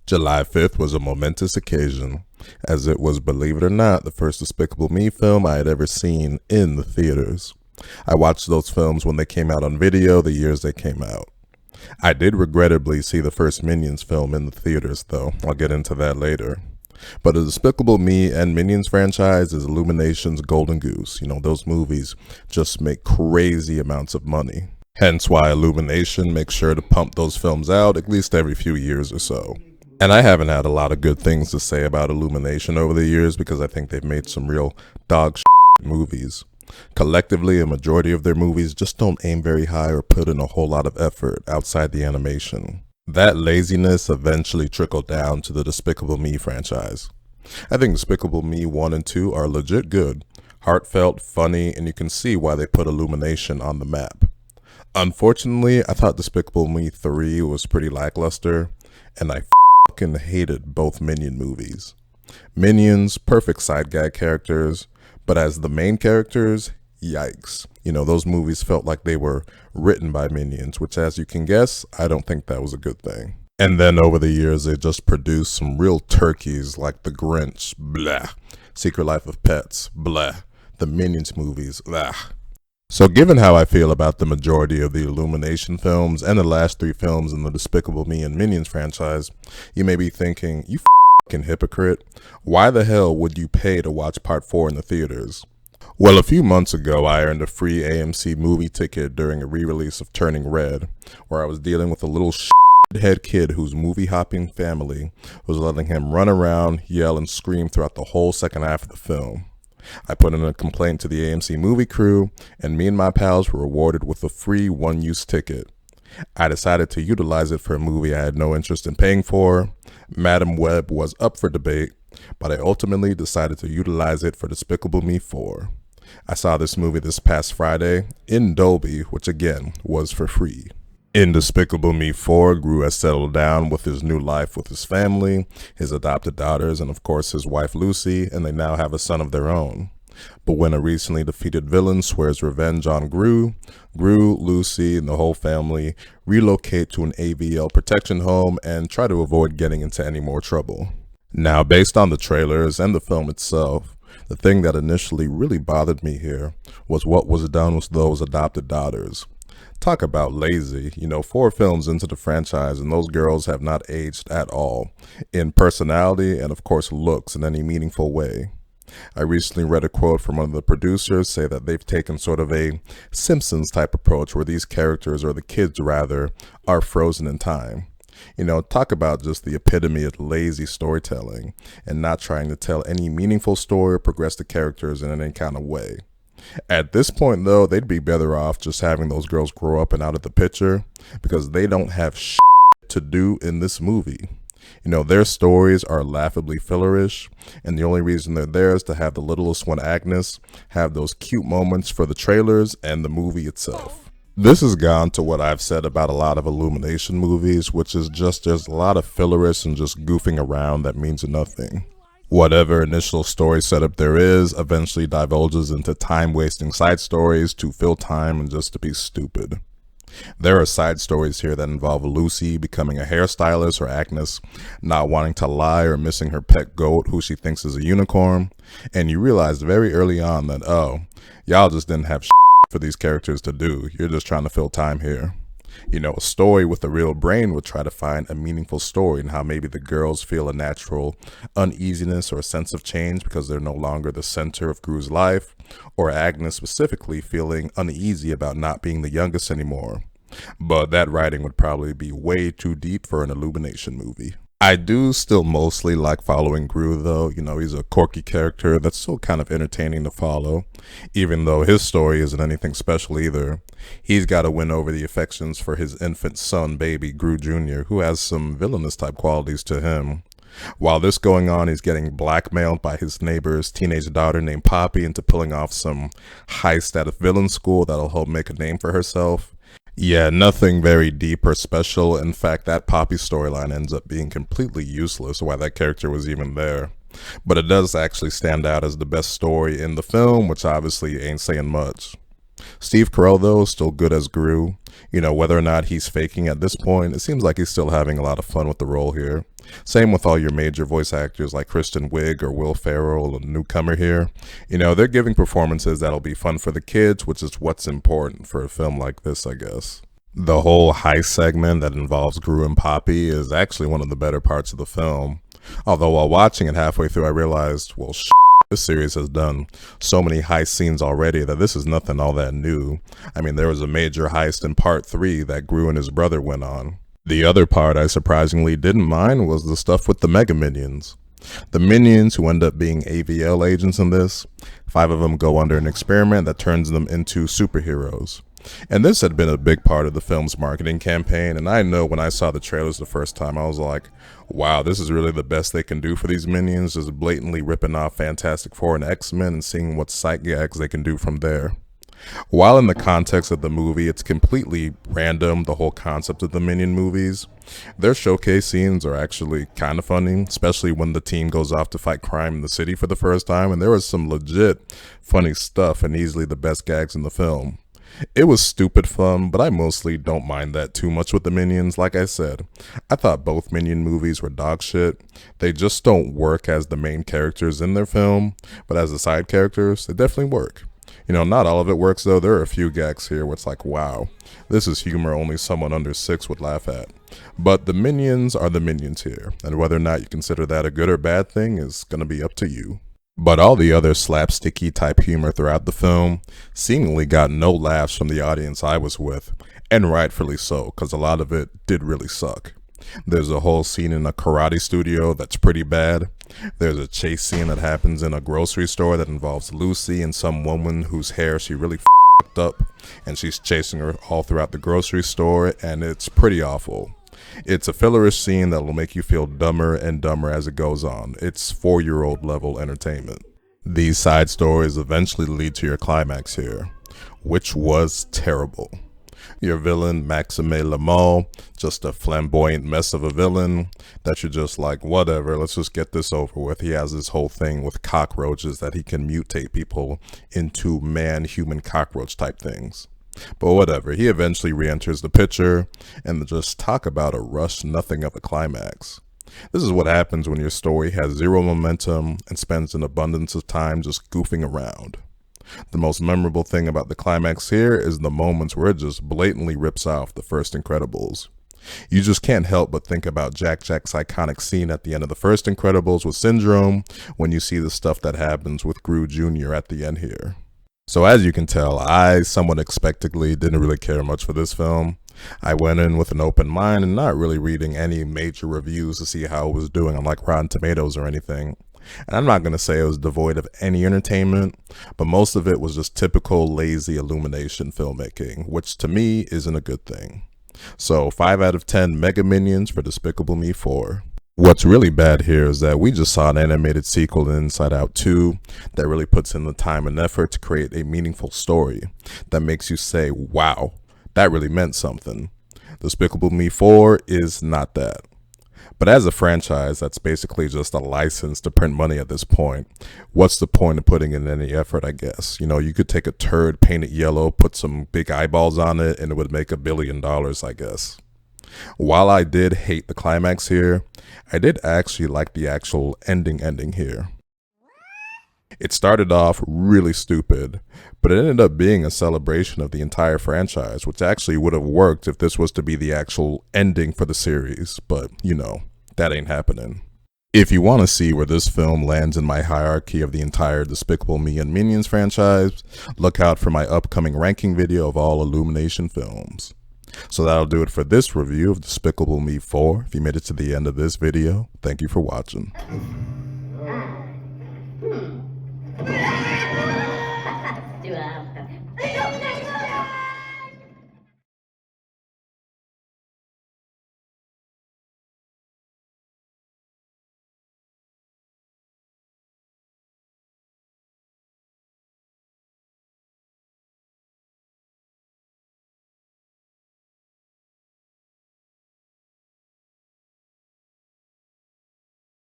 July 5th was a momentous occasion, as it was, believe it or not, the first Despicable Me film I had ever seen in the theaters. I watched those films when they came out on video the years they came out. I did regrettably see the first Minions film in the theaters, though. I'll get into that later. But the Despicable Me and Minions franchise is Illumination's golden goose. Those movies just make crazy amounts of money. Hence why Illumination makes sure to pump those films out at least every few years or so. And I haven't had a lot of good things to say about Illumination over the years because I think they've made some real dog movies. Collectively, a majority of their movies just don't aim very high or put in a whole lot of effort outside the animation. That laziness eventually trickled down to the Despicable Me franchise. I think Despicable Me 1 and 2 are legit good, heartfelt, funny, and you can see why they put Illumination on the map. Unfortunately, I thought Despicable Me 3 was pretty lackluster, and I fucking hated both Minion movies. Minions, perfect side gag characters, but as the main characters, yikes. Those movies felt like they were written by Minions, which, as you can guess, I don't think that was a good thing. And then over the years, they just produced some real turkeys like The Grinch, blah. Secret Life of Pets, blah. The Minions movies, blah. So given how I feel about the majority of the Illumination films and the last 3 films in the Despicable Me and Minions franchise, you may be thinking, you fucking hypocrite, why the hell would you pay to watch part 4 in the theaters? Well, a few months ago, I earned a free AMC movie ticket during a re-release of Turning Red, where I was dealing with a little head kid whose movie-hopping family was letting him run around, yell, and scream throughout the whole second half of the film. I put in a complaint to the AMC movie crew, and me and my pals were awarded with a free one-use ticket. I decided to utilize it for a movie I had no interest in paying for. Madam Web was up for debate, but I ultimately decided to utilize it for Despicable Me 4. I saw this movie this past Friday in Dolby, which again was for free. In Despicable Me 4, Gru has settled down with his new life with his family, his adopted daughters, and of course his wife Lucy, and they now have a son of their own. But when a recently defeated villain swears revenge on Gru, Lucy, and the whole family relocate to an AVL protection home and try to avoid getting into any more trouble. Now, based on the trailers and the film itself, the thing that initially really bothered me here was what was done with those adopted daughters. Talk about lazy. 4 films into the franchise and those girls have not aged at all, in personality and of course looks in any meaningful way. I recently read a quote from one of the producers say that they've taken sort of a Simpsons type approach where these characters, or the kids rather, are frozen in time. Talk about just the epitome of lazy storytelling and not trying to tell any meaningful story or progress the characters in any kind of way. At this point, though, they'd be better off just having those girls grow up and out of the picture because they don't have shit to do in this movie. Their stories are laughably fillerish, and the only reason they're there is to have the littlest one, Agnes, have those cute moments for the trailers and the movie itself. This has gone to what I've said about a lot of Illumination movies, which is just there's a lot of fillerish and just goofing around that means nothing. Whatever initial story setup there is eventually divulges into time-wasting side stories to fill time and just to be stupid. There are side stories here that involve Lucy becoming a hairstylist or Agnes not wanting to lie or missing her pet goat who she thinks is a unicorn, and you realize very early on that, y'all just didn't have for these characters to do. You're just trying to fill time here. A story with a real brain would try to find a meaningful story and how maybe the girls feel a natural uneasiness or a sense of change because they're no longer the center of Gru's life, or Agnes specifically feeling uneasy about not being the youngest anymore. But that writing would probably be way too deep for an Illumination movie. I do still mostly like following Gru, though. He's a quirky character that's still kind of entertaining to follow, even though his story isn't anything special either. He's got to win over the affections for his infant son, baby Gru Jr., who has some villainous type qualities to him. While this going on, he's getting blackmailed by his neighbor's teenage daughter named Poppy into pulling off some heist at a villain school that'll help make a name for herself. Yeah, nothing very deep or special. In fact, that Poppy storyline ends up being completely useless, why that character was even there. But it does actually stand out as the best story in the film, which obviously ain't saying much. Steve Carell, though, is still good as Gru. Whether or not he's faking at this point, it seems like he's still having a lot of fun with the role here. Same with all your major voice actors like Kristen Wiig or Will Ferrell, a newcomer here. They're giving performances that'll be fun for the kids, which is what's important for a film like this, I guess. The whole heist segment that involves Gru and Poppy is actually one of the better parts of the film. Although while watching it halfway through, I realized, well, this series has done so many heist scenes already that this is nothing all that new. I mean, there was a major heist in part 3 that Gru and his brother went on. The other part I surprisingly didn't mind was the stuff with the Mega Minions. The Minions, who end up being AVL agents in this, 5 of them go under an experiment that turns them into superheroes. And this had been a big part of the film's marketing campaign, and I know when I saw the trailers the first time, I was like, wow, this is really the best they can do for these Minions, just blatantly ripping off Fantastic Four and X-Men and seeing what sight gags they can do from there. While in the context of the movie, it's completely random, the whole concept of the Minion movies, their showcase scenes are actually kind of funny, especially when the team goes off to fight crime in the city for the first time, and there was some legit funny stuff and easily the best gags in the film. It was stupid fun, but I mostly don't mind that too much with the Minions. Like I said, I thought both Minion movies were dog shit. They just don't work as the main characters in their film, but as the side characters, they definitely work. Not all of it works though. There are a few gags here where it's like, wow, this is humor only someone under 6 would laugh at. But the Minions are the Minions here, and whether or not you consider that a good or bad thing is going to be up to you. But all the other slapsticky type humor throughout the film seemingly got no laughs from the audience I was with, and rightfully so, because a lot of it did really suck. There's a whole scene in a karate studio that's pretty bad. There's a chase scene that happens in a grocery store that involves Lucy and some woman whose hair she really f***ed up, and she's chasing her all throughout the grocery store, and it's pretty awful. It's a fillerish scene that will make you feel dumber and dumber as it goes on. It's 4-year-old level entertainment. These side stories eventually lead to your climax here, which was terrible. Your villain, Maxime Lemall, just a flamboyant mess of a villain that you're just like, whatever, let's just get this over with. He has this whole thing with cockroaches that he can mutate people into man-human cockroach type things. But whatever, he eventually re-enters the picture, and just talk about a rush nothing of a climax. This is what happens when your story has zero momentum and spends an abundance of time just goofing around. The most memorable thing about the climax here is the moments where it just blatantly rips off the first Incredibles. You just can't help but think about Jack's iconic scene at the end of the first Incredibles with Syndrome when you see the stuff that happens with Gru Jr. at the end here. So as you can tell, I somewhat unexpectedly didn't really care much for this film. I went in with an open mind and not really reading any major reviews to see how it was doing on like Rotten Tomatoes or anything. And I'm not going to say it was devoid of any entertainment, but most of it was just typical lazy Illumination filmmaking, which to me isn't a good thing. So 5 out of 10 Mega Minions for Despicable Me 4. What's really bad here is that we just saw an animated sequel to Inside Out 2 that really puts in the time and effort to create a meaningful story that makes you say, wow, that really meant something. Despicable Me 4 is not that. But as a franchise, that's basically just a license to print money at this point. What's the point of putting in any effort, I guess? You could take a turd, paint it yellow, put some big eyeballs on it, and it would make $1 billion, I guess. While I did hate the climax here, I did actually like the actual ending here. It started off really stupid, but it ended up being a celebration of the entire franchise, which actually would have worked if this was to be the actual ending for the series, but that ain't happening. If you want to see where this film lands in my hierarchy of the entire Despicable Me and Minions franchise, look out for my upcoming ranking video of all Illumination films. So that'll do it for this review of Despicable Me 4. If you made it to the end of this video, thank you for watching.